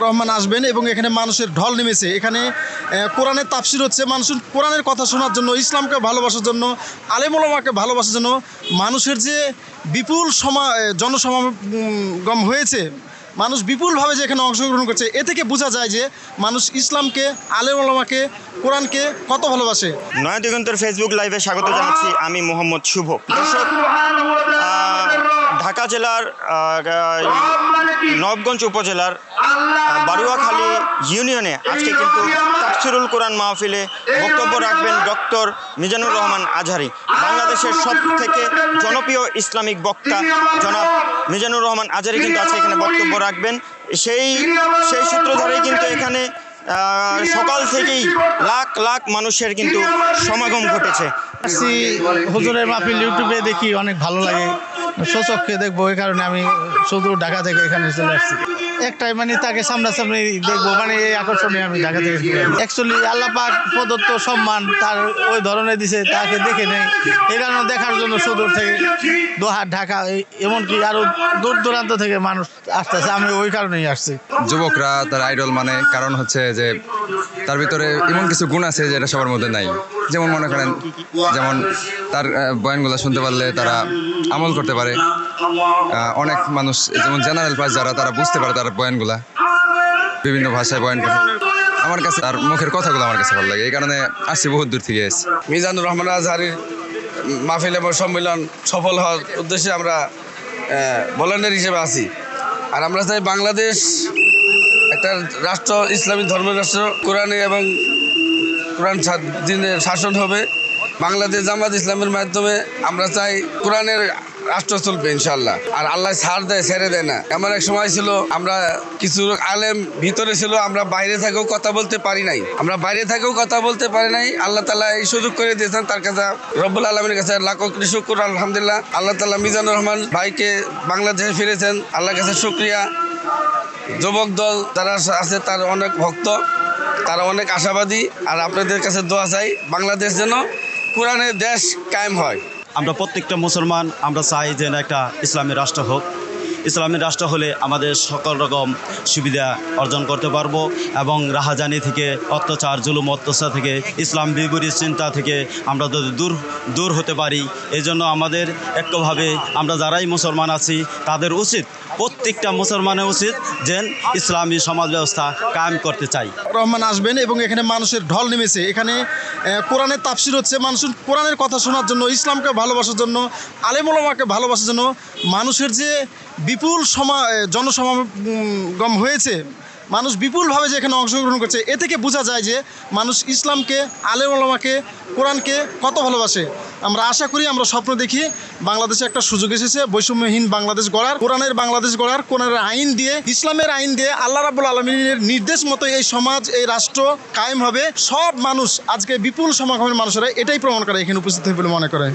রহমান আসবেন এবং এখানে মানুষের ঢল নেমেছে। এখানে কোরআনের তাফসির হচ্ছে, মানুষ কোরআনের কথা শোনার জন্য, ইসলামকে ভালোবাসার জন্য, আলেম ওলামাকে ভালোবাসার জন্য মানুষের যে বিপুল জনসমাগম হয়েছে, মানুষ বিপুলভাবে যে এখানে অংশগ্রহণ করছে, এ থেকে বোঝা যায় যে মানুষ ইসলামকে, আলেম ওলামাকে, কোরআনকে কত ভালোবাসে। নয়া দিগন্তের ফেসবুক লাইভে স্বাগত জানাচ্ছি আমি মোহাম্মদ শুভ। দর্শক, ঢাকা জেলার নবগঞ্জ উপজেলার বারুয়াখালী ইউনিয়নে আজকে কিন্তু তাফসিরুল কোরআন মাহফিলে বক্তব্য রাখবেন ডক্টর মিজানুর রহমান আজহারি। বাংলাদেশের সব থেকে জনপ্রিয় ইসলামিক বক্তা জনাব মিজানুর রহমান আজহারি কিন্তু আজকে এখানে বক্তব্য রাখবেন। সেই সূত্র ধরেই কিন্তু এখানে সকাল থেকেই লাখ লাখ মানুষের কিন্তু সমাগম ঘটেছে। হুজুরের মাহফিল ইউটিউবে দেখি, অনেক ভালো লাগে, স্বচক্ষে দেখবো, এই কারণে আমি শুধু ঢাকা থেকে এখানে চলে আসছি। একটাই মানে তাকে সামনাসামনি দেখবো, মানে এই আকর্ষণে আমি ঢাকা থেকে অ্যাকচুয়ালি আল্লাহ পাক প্রদত্ত সম্মান তার ওই ধরনের দিছে, তাকে দেখে নেই, এই কারণে দেখার জন্য সুদূর থেকে দোহার ঢাকা, এমনকি আরো দূর দূরান্ত থেকে মানুষ আসতেছে, আমি ওই কারণেই আসছি। যুবকরা তার আইডল মানে কারণ হচ্ছে যে তার ভিতরে এমন কিছু গুণ আছে যেটা সবার মধ্যে নাই। যেমন মনে করেন, যেমন তার বয়ানগুলো শুনতে পারলে তারা আমল করতে পারে। অনেক মানুষ যেমন জেনারেল পাস যারা, তারা বুঝতে পারে তার বয়ানগুলা, বিভিন্ন ভাষায় বয়ান করে। আমার কাছে তার মুখের কথাগুলো আমার কাছে ভালো লাগে, এই কারণে আসছি, বহুত দূর থেকে এসেছি। মিজানুর রহমান আজহারির মাহফিল এবং সম্মেলন সফল হওয়ার উদ্দেশ্যে আমরা ভলান্টিয়ার হিসেবে আছি। আর আমরা চাই বাংলাদেশ একটা রাষ্ট্র, ইসলামী ধর্মের রাষ্ট্র, কোরআনে এবং কোরআন দিনের শাসন হবে। বাংলাদেশ জামাত ইসলামের মাধ্যমে আমরা চাই কোরআনের রাষ্ট্র চলবে ইনশাল্লাহ। আর আল্লাহ ছাড় দেয়, ছেড়ে দেয় না। এমন এক সময় ছিল আমরা কিছু আলেম ভিতরে ছিল, আমরা বাইরে থেকেও কথা বলতে পারি নাই, আল্লাহ তাআলা এই সুযোগ করে দিয়েছেন। তার কাছে রব্বুল আলমীর কাছে লাখো কোটি শুকর, আলহামদুলিল্লাহ। আল্লাহ তাআলা মিজানুর রহমান ভাইকে বাংলাদেশে ফিরেছেন, আল্লাহর কাছে শুকরিয়া। যুবক দল যারা আছে তার অনেক ভক্ত, তারা অনেক আশাবাদী। আর আপনাদের কাছে দোয়া চাই, বাংলাদেশ যেন কোরআনের দেশ কায়েম হয়। আমরা প্রত্যেকটা মুসলমান আমরা চাই যে একটা ইসলামী রাষ্ট্র হোক। ইসলামী রাষ্ট্র হলে আমাদের সকল রকম সুবিধা অর্জন করতে পারবো এবং রাহাজানি থেকে, অত্যাচার, জুলুম অত্যাচার থেকে, ইসলাম বিপরীত চিন্তা থেকে আমরা যদি দূর হতে পারি। এই জন্য আমাদের ঐক্যভাবে আমরা যারাই মুসলমান আছি তাদের উচিত, প্রত্যেকটা মুসলমানের উচিত যে ইসলামী সমাজ ব্যবস্থা কায়েম করতে চাই। রহমান আসবেন এবং এখানে মানুষের ঢল নেমেছে। এখানে কোরআনের তাফসির হচ্ছে, মানুষ কোরআনের কথা শোনার জন্য, ইসলামকে ভালোবাসার জন্য, আলেম ওলামাকে ভালোবাসার জন্য মানুষের যে বিপুল জনসমাগম হয়েছে, মানুষ বিপুলভাবে যে এখানে অংশগ্রহণ করছে, এ থেকে বোঝা যায় যে মানুষ ইসলামকে, আলেম ওলামাকে, কোরআনকে কত ভালোবাসে। আমরা আশা করি, আমরা স্বপ্ন দেখি বাংলাদেশে একটা সুযোগ এসেছে বৈষম্যহীন বাংলাদেশ গড়ার, কোরআনের বাংলাদেশ গড়ার, কোরআনের আইন দিয়ে, ইসলামের আইন দিয়ে, আল্লাহ রাব্বুল আলামিনের নির্দেশ মতো এই সমাজ, এই রাষ্ট্র কায়েম হবে। সব মানুষ আজকে বিপুল সমাগমের মানুষেরা এটাই প্রমাণ করে, এখানে উপস্থিত হয়ে বলে মনে করে।